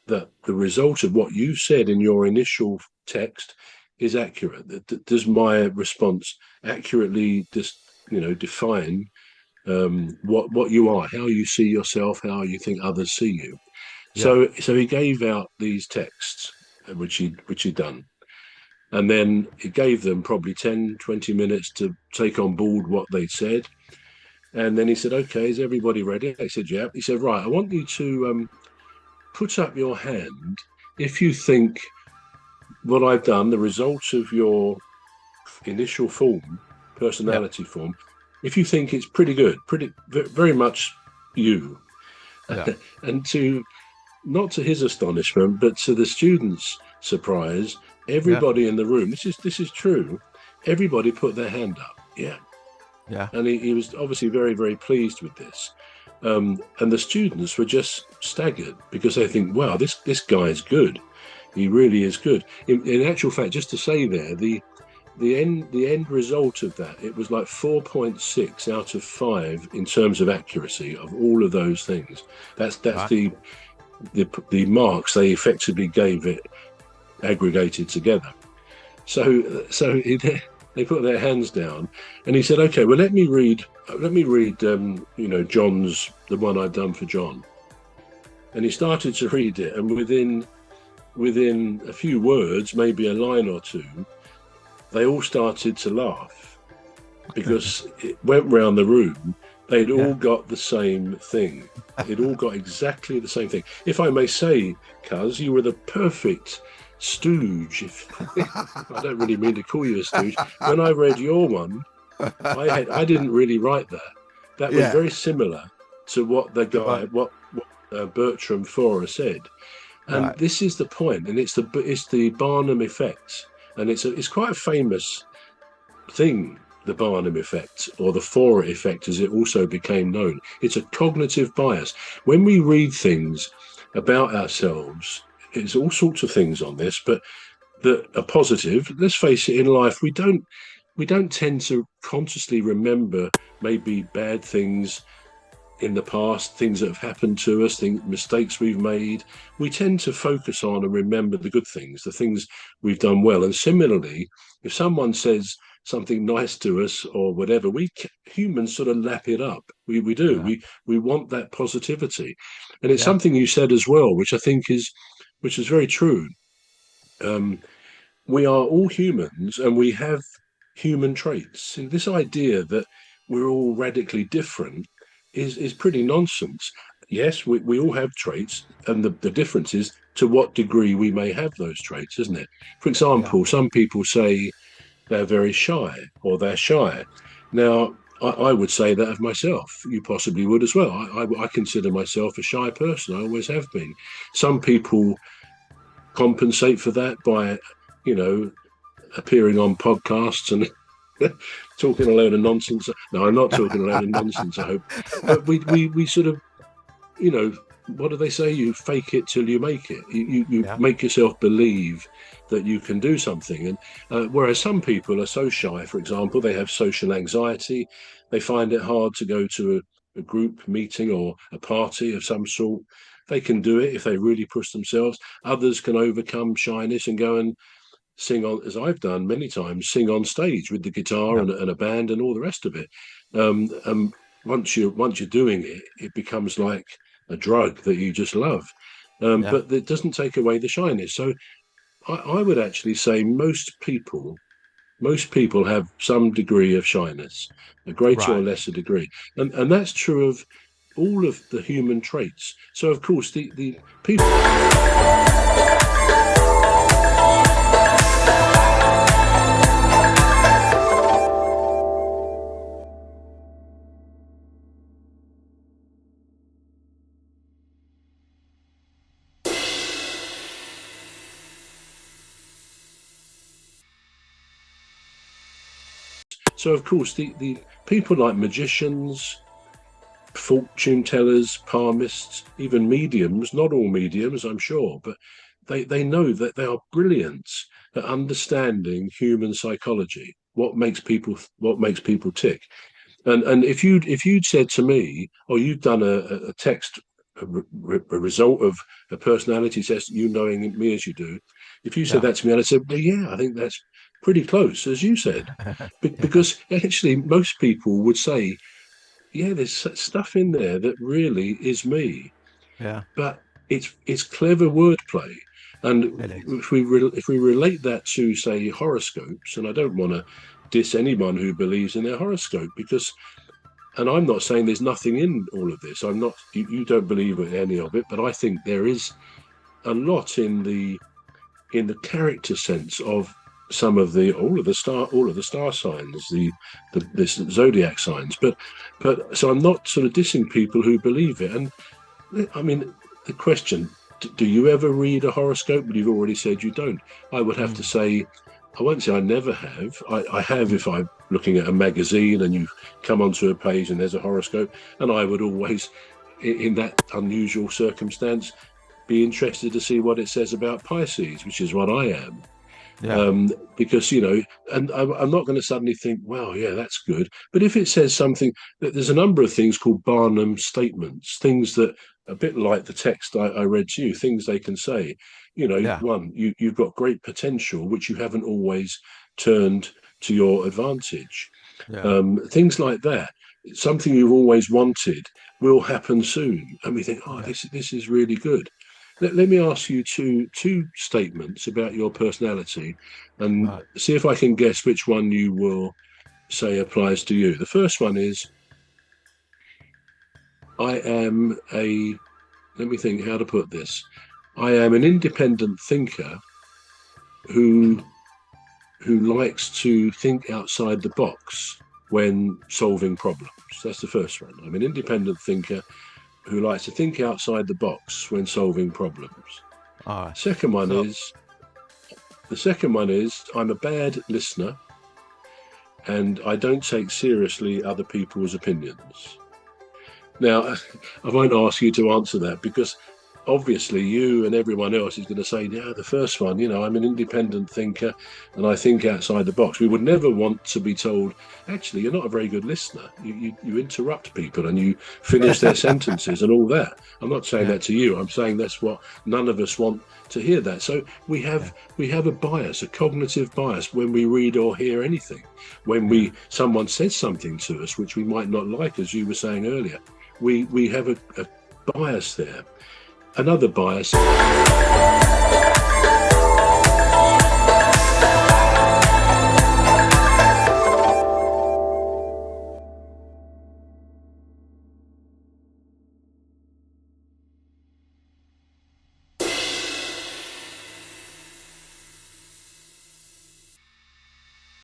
that the result of what you said in your initial text is accurate? Does my response accurately just, define what you are, how you see yourself, how you think others see you? Yeah. So he gave out these texts, which he'd done. And then he gave them probably 10, 20 minutes to take on board what they'd said. And then he said, okay, is everybody ready? They said, yeah. He said, right, I want you to put up your hand if you think what I've done, the results of your initial form, Yeah. personality form, if you think it's pretty good, pretty very much you. Yeah. And to not to his astonishment, but to the students' surprise, Yeah. everybody in the room, this is true, everybody put their hand up. Yeah. Yeah. And he was obviously very, very pleased with this. And the students were just staggered because they think, wow, this guy's good. He really is good. In actual fact, just to say there, the end result of that, it was like 4.6 out of 5 in terms of accuracy of all of those things. That's Right. the marks they effectively gave it aggregated together. So they put their hands down, and he said, "Okay, well, let me read, John's, the one I'd done for John." And he started to read it, and within a few words, maybe a line or two, they all started to laugh because it went round the room. They'd all Yeah. got the same thing. They'd all got exactly the same thing. If I may say, Cuz, you were the perfect stooge. I don't really mean to call you a stooge. When I read your one, I didn't really write that. That was Yeah. very similar to what the guy, Right. what Bertram Forer said. And Right. this is the point, and it's the Barnum effect, and it's quite a famous thing, the Barnum effect, or the Forer effect, as it also became known. It's a cognitive bias. When we read things about ourselves, it's all sorts of things on this, but that are positive. Let's face it, in life, we don't tend to consciously remember maybe bad things in the past, things that have happened to us, mistakes we've made. We tend to focus on and remember the good things, the things we've done well. And similarly, if someone says something nice to us or whatever, we humans sort of lap it up. We do. Yeah. We want that positivity, and it's Yeah. something you said as well, which is very true. Um, we are all humans, and we have human traits. And this idea that we're all radically different is pretty nonsense. Yes, we all have traits, and the difference is to what degree we may have those traits, isn't it? For Yeah. example, some people say they're very shy or they're shy. Now, I would say that of myself. You possibly would as well. I consider myself a shy person. I always have been. Some people compensate for that by, you know, appearing on podcasts and talking a load of nonsense. No, I'm not talking a load of nonsense, I hope. But we sort of, you know, what do they say? You fake it till you make it. You Yeah. make yourself believe that you can do something. And whereas some people are so shy, for example, they have social anxiety. They find it hard to go to a group meeting or a party of some sort. They can do it if they really push themselves. Others can overcome shyness and go and sing on, as I've done many times, sing on stage with the guitar Yeah. and a band and all the rest of it. And once you're doing it, it becomes like a drug that you just love. Yeah. But it doesn't take away the shyness. So I would actually say most people have some degree of shyness, a greater or Right. lesser degree, and that's true of all of the human traits. So of course the people. So of course the people like magicians, fortune tellers, palmists, even mediums, not all mediums, I'm sure, but they know that they are brilliant at understanding human psychology, what makes people tick. And if you'd said to me, or you'd done a text a result of a personality test, you knowing me as you do. If you said that to me, I'd say, well, yeah, I think that's pretty close, as you said. Because actually, most people would say, yeah, there's stuff in there that really is me. Yeah. But it's clever wordplay. And if we relate that to, say, horoscopes, and I don't want to diss anyone who believes in their horoscope, because, and I'm not saying there's nothing in all of this. I'm not. You don't believe in any of it, but I think there is a lot in the character sense of some of all of the star signs, the zodiac signs. But so I'm not sort of dissing people who believe it. And I mean, the question: do you ever read a horoscope? But you've already said you don't. I would have to say, I won't say I never have. I have if I'm looking at a magazine and you come onto a page and there's a horoscope, and I would always, in that unusual circumstance, be interested to see what it says about Pisces, which is what I am. Yeah. Because, and I'm not going to suddenly think, well, yeah, that's good. But if it says something, there's a number of things called Barnum statements, things that, a bit like the text I read to you, things they can say, one, you've got great potential, which you haven't always turned to your advantage. Yeah. Things like that. Something you've always wanted will happen soon. And we think, this is really good. Let me ask you two statements about your personality and see if I can guess which one you will say applies to you. The first one is, let me think how to put this. I am an independent thinker who likes to think outside the box when solving problems. That's the first one. I'm an independent thinker who likes to think outside the box when solving problems. The second one is I'm a bad listener and I don't take seriously other people's opinions. Now, I won't ask you to answer that because obviously you and everyone else is going to say, yeah, the first one, I'm an independent thinker and I think outside the box. We would never want to be told, actually, you're not a very good listener. You interrupt people and you finish their sentences and all that. I'm not saying that to you. I'm saying that's what none of us want to hear that. So we have a bias, a cognitive bias when we read or hear anything. When someone says something to us, which we might not like, as you were saying earlier, we have a bias there. Another bias